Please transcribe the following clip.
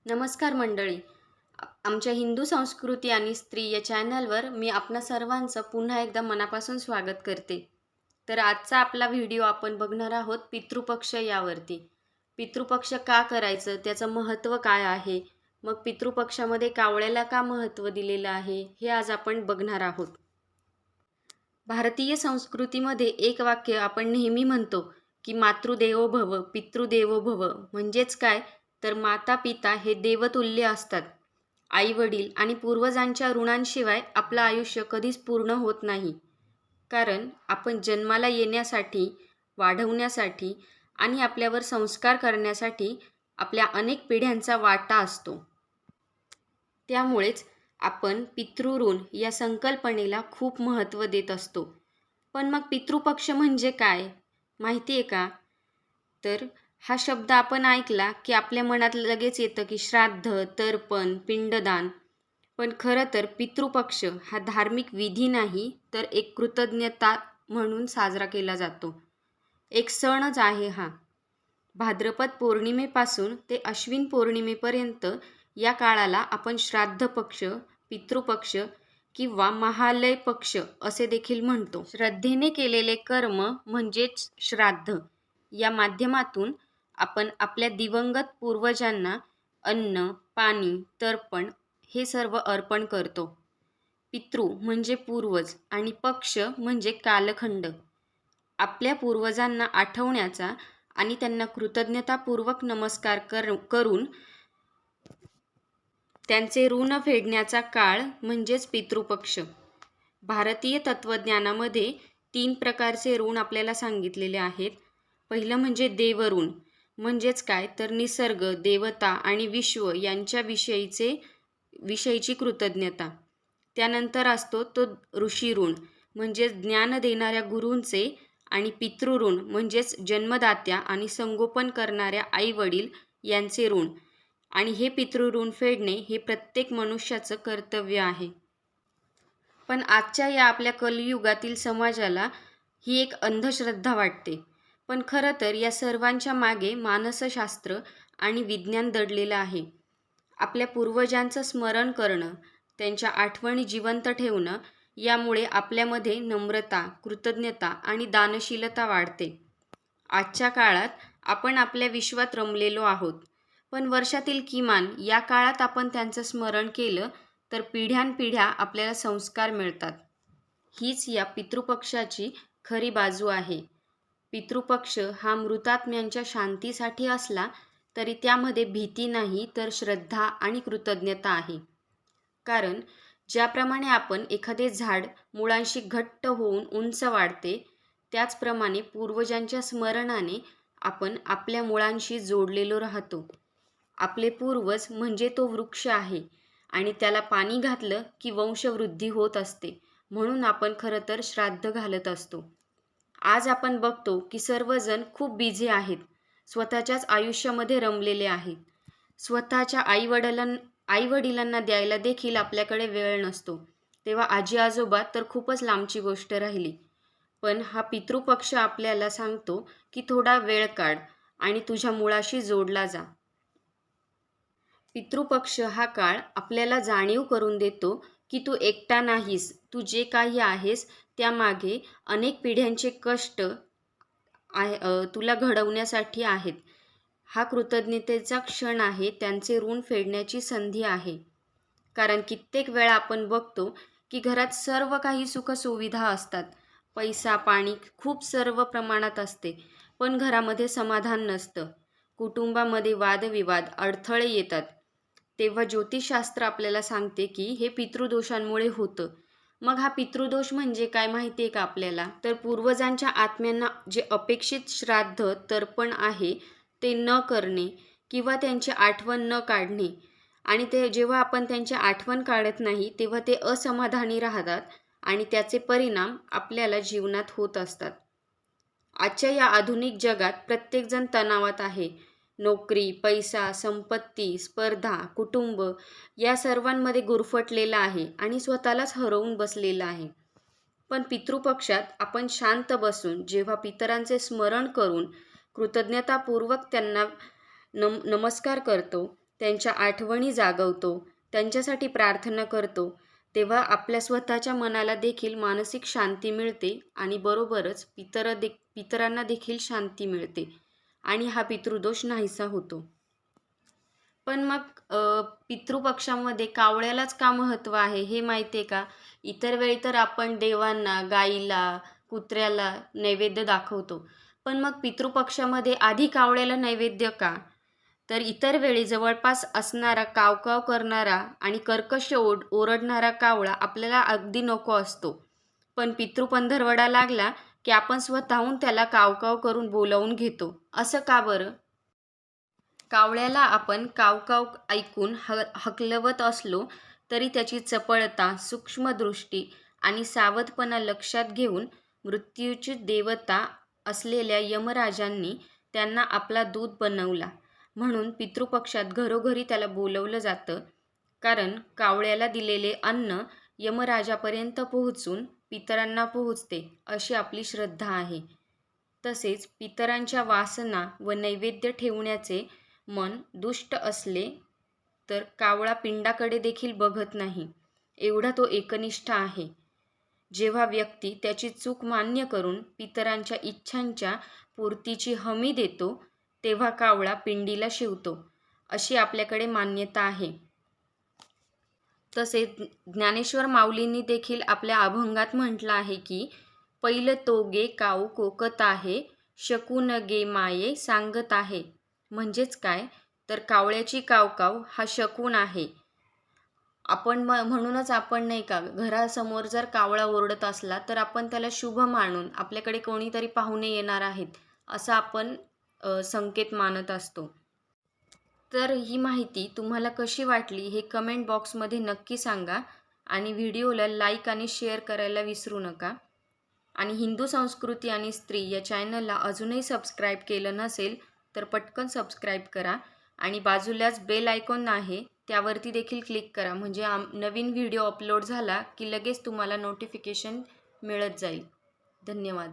नमस्कार मंडळी. आमच्या हिंदू संस्कृती आणि स्त्री या चॅनलवर मी आपणा सर्वांचं पुन्हा एकदा मनापासून स्वागत करते. तर आजचा आपला व्हिडिओ आपण बघणार आहोत पितृपक्ष यावरती. पितृपक्ष का करायचं, त्याचं महत्त्व काय आहे, मग पितृपक्षामध्ये कावळ्याला का महत्त्व दिलेलं आहे, हे आज आपण बघणार आहोत. भारतीय संस्कृतीमध्ये एक वाक्य आपण नेहमी म्हणतो की मातृदेवो भव पितृदेवो भव. म्हणजेच काय, तर माता पिता हे देवतुल्य असतात. आई वडील आणि पूर्वजांच्या ऋणांशिवाय आपलं आयुष्य कधीच पूर्ण होत नाही. कारण आपण जन्माला येण्यासाठी, वाढवण्यासाठी आणि आपल्यावर संस्कार करण्यासाठी आपल्या अनेक पिढ्यांचा वाटा असतो. त्यामुळेच आपण पितृऋण या संकल्पनेला खूप महत्त्व देत असतो. पण मग पितृपक्ष म्हणजे काय, माहिती आहे का? तर हा शब्द आपण ऐकला की आपल्या मनात लगेच येतं की श्राद्ध, तर्पण, पिंडदान. पण खरं तर पितृपक्ष हा धार्मिक विधी नाही, तर एक कृतज्ञता म्हणून साजरा केला जातो. एक सणच आहे हा. भाद्रपद पौर्णिमेपासून ते अश्विन पौर्णिमेपर्यंत या काळाला आपण श्राद्ध पक्ष, पितृपक्ष किंवा महालय पक्ष असे देखील म्हणतो. श्रद्धेने केलेले कर्म म्हणजेच श्राद्ध या माध्यमातून आपण आपल्या दिवंगत पूर्वजांना अन्न, पाणी, तर्पण हे सर्व अर्पण करतो. पितृ म्हणजे पूर्वज आणि पक्ष म्हणजे कालखंड. आपल्या पूर्वजांना आठवण्याचा आणि त्यांना कृतज्ञतापूर्वक नमस्कार करून त्यांचे ऋण फेडण्याचा काळ म्हणजेच पितृपक्ष. भारतीय तत्त्वज्ञानामध्ये 3 प्रकारचे ऋण आपल्याला सांगितलेले आहेत. पहिलं म्हणजे देवऋण. म्हणजेच काय, तर निसर्ग, देवता आणि विश्व यांच्या विषयीची कृतज्ञता. त्यानंतर असतो तो ऋषीऋण, म्हणजेच ज्ञान देणाऱ्या गुरूंचे. आणि पितृऋण म्हणजेच जन्मदात्या आणि संगोपन करणाऱ्या आई वडील यांचे ऋण. आणि हे पितृऋण फेडणे हे प्रत्येक मनुष्याचं कर्तव्य आहे. पण आजच्या या आपल्या कलियुगातील समाजाला ही एक अंधश्रद्धा वाटते. पण खरं तर या सर्वांच्या मागे मानसशास्त्र आणि विज्ञान दडलेलं आहे. आपल्या पूर्वजांचं स्मरण करणं, त्यांच्या आठवणी जिवंत ठेवणं, यामुळे आपल्यामध्ये नम्रता, कृतज्ञता आणि दानशीलता वाढते. आजच्या काळात आपण आपल्या विश्वात रमलेलो आहोत. पण वर्षातील किमान या काळात आपण त्यांचं स्मरण केलं तर पिढ्यानपिढ्या आपल्याला संस्कार मिळतात. हीच या पितृपक्षाची खरी बाजू आहे. पितृपक्ष हा मृतात्म्यांच्या शांतीसाठी असला तरी त्यामध्ये भीती नाही, तर श्रद्धा आणि कृतज्ञता आहे. कारण ज्याप्रमाणे आपण एखादे झाड मुळांशी घट्ट होऊन उंच वाढते, त्याचप्रमाणे पूर्वजांच्या स्मरणाने आपण आपल्या मुळांशी जोडलेलो राहतो. आपले पूर्वज म्हणजे तो वृक्ष आहे आणि त्याला पाणी घातलं की वंशवृद्धी होत असते. म्हणून आपण खरं तर श्राद्ध घालत असतो. आज आपण बघतो की सर्वजण खूप बिझी आहेत, स्वतःच्याच आयुष्यामध्ये रमलेले आहेत. स्वतःच्या आईवडिलांना द्यायला देखील आपल्याकडे वेळ नसतो. तेव्हा आजी आजोबा तर खूपच लांबची गोष्ट राहिली. पण हा पितृपक्ष आपल्याला सांगतो की थोडा वेळ काढ आणि तुझ्या मुळाशी जोडला जा. पितृपक्ष हा काळ आपल्याला जाणीव करून देतो की तू एकटा नाहीस. तू जे काही आहेस त्यामागे अनेक पिढ्यांचे कष्ट तुला घडवण्यासाठी आहेत. हा कृतज्ञतेचा क्षण आहे, त्यांचे ऋण फेडण्याची संधी आहे. कारण कित्येक वेळा आपण बघतो की घरात सर्व काही सुखसुविधा असतात, पैसा पाणी खूप सर्व प्रमाणात असते, पण घरामध्ये समाधान नसतं. कुटुंबामध्ये वादविवाद, अडथळे येतात. तेव्हा ज्योतिषशास्त्र आपल्याला सांगते की हे पितृदोषांमुळे होतं. मग हा पितृदोष म्हणजे काय माहिती आहे का आपल्याला? तर पूर्वजांच्या आत्म्यांना जे अपेक्षित श्राद्ध, तर्पण आहे ते न करणे किंवा त्यांची आठवण न काढणे. आणि ते जेव्हा आपण त्यांची आठवण काढत नाही तेव्हा ते असमाधानी राहतात आणि त्याचे परिणाम आपल्याला जीवनात होत असतात. आजच्या या आधुनिक जगात प्रत्येकजण तणावात आहे. नोकरी, पैसा, संपत्ती, स्पर्धा, कुटुंब या सर्वांमध्ये गुरफटलेला आहे आणि स्वतःलाच हरवून बसलेला आहे. पण पितृपक्षात आपण शांत बसून जेव्हा पितरांचे स्मरण करून कृतज्ञतापूर्वक त्यांना नमस्कार करतो, त्यांच्या आठवणी जागवतो, त्यांच्यासाठी प्रार्थना करतो, तेव्हा आपल्या स्वतःच्या मनाला देखील मानसिक शांती मिळते आणि बरोबरच पितरांना देखील शांती मिळते आणि हा पितृदोष नाहीसा होतो. पण मग पितृपक्षामध्ये कावळ्यालाच का महत्त्व आहे हे माहिती आहे का? इतर वेळी तर आपण देवांना, गाईला, कुत्र्याला नैवेद्य दाखवतो. पण मग पितृपक्षामध्ये आधी कावळ्याला नैवेद्य का? तर इतर वेळी जवळपास असणारा कावकाव करणारा आणि कर्कश ओरडणारा कावळा आपल्याला अगदी नको असतो. पण पितृपंधरवडा लागला की आपण स्वतःहून त्याला कावकाव करून बोलावून घेतो. असं का बरं? कावळ्याला आपण कावकाव ऐकून हकलवत असलो तरी त्याची चपळता, सूक्ष्मदृष्टी आणि सावधपणा लक्षात घेऊन मृत्यूची देवता असलेल्या यमराजांनी त्यांना आपला दूत बनवला. म्हणून पितृपक्षात घरोघरी त्याला बोलवलं जातं, कारण कावळ्याला दिलेले अन्न यमराजापर्यंत पोहोचून पितरांना पोहोचते अशी आपली श्रद्धा आहे. तसेच पितरांच्या वासना व नैवेद्य ठेवण्याचे मन दुष्ट असले तर कावळा पिंडाकडे देखील बघत नाही, एवढा तो एकनिष्ठ आहे. जेव्हा व्यक्ती त्याची चूक मान्य करून पितरांच्या इच्छांच्या पूर्तीची हमी देतो, तेव्हा कावळा पिंडीला शिवतो, अशी आपल्याकडे मान्यता आहे. तसेच ज्ञानेश्वर माऊलींनी देखील आपल्या अभंगात म्हटलं आहे की, पैल तो गे काऊ कोकत आहे, शकून गे माये सांगत आहे. म्हणजेच काय, तर कावळ्याची कावकाव हा शकून आहे. आपण म्हणूनच आपण नाही का, घरासमोर जर कावळा ओरडत असला तर आपण त्याला शुभ मानून आपल्याकडे कोणीतरी पाहुणे येणार आहेत असा आपण संकेत मानत असतो. तर ही माहिती तुम्हाला कशी वाटली हे कमेंट बॉक्समध्ये नक्की सांगा आणि व्हिडिओला लाईक आणि शेअर करायला विसरू नका. आणि हिंदू संस्कृती आणि स्त्री या चॅनलला अजूनही सबस्क्राईब केलं नसेल तर पटकन सबस्क्राईब करा आणि बाजूलाच बेल आयकॉन आहे त्यावरती देखील क्लिक करा, म्हणजे नवीन व्हिडिओ अपलोड झाला की लगेच तुम्हाला नोटिफिकेशन मिळत जाईल. धन्यवाद.